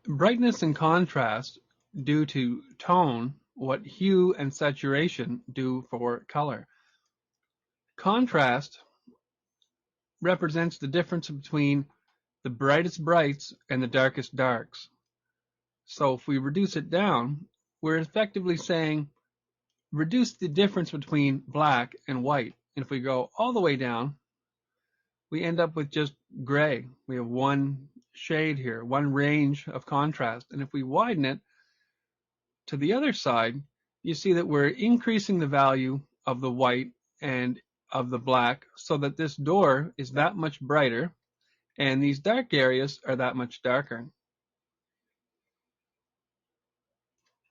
Brightness and contrast do to tone what hue and saturation do for color. Contrast represents the difference between the brightest brights and the darkest darks. So if we reduce it down, we're effectively saying reduce the difference between black and white. And if we go all the way down, we end up with just gray. We have one shade here, one range of contrast. And if we widen it to the other side, you see that we're increasing the value of the white and of the black so that this door is that much brighter and these dark areas are that much darker.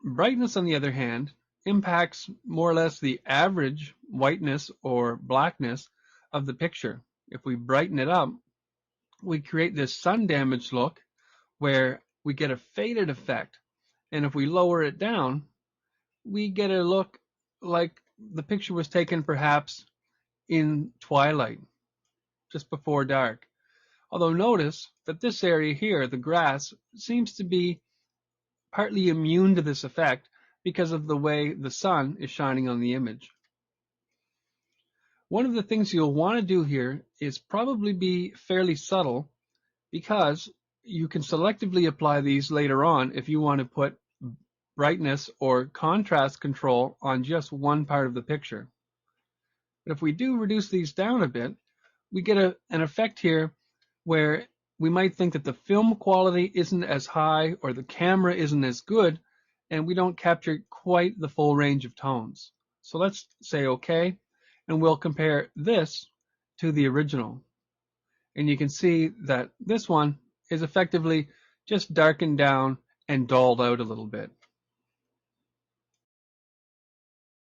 Brightness, on the other hand, impacts more or less the average whiteness or blackness of the picture. If we brighten it up, we create this sun damaged look where we get a faded effect. And if we lower it down, we get a look like the picture was taken perhaps in twilight, just before dark. Although notice that this area here, the grass, seems to be partly immune to this effect because of the way the sun is shining on the image. One of the things you'll want to do here is probably be fairly subtle, because you can selectively apply these later on if you want to put brightness or contrast control on just one part of the picture. But if we do reduce these down a bit, we get an effect here where we might think that the film quality isn't as high or the camera isn't as good, and we don't capture quite the full range of tones. So let's say OK, and we'll compare this to the original. And you can see that this one is effectively just darkened down and dulled out a little bit.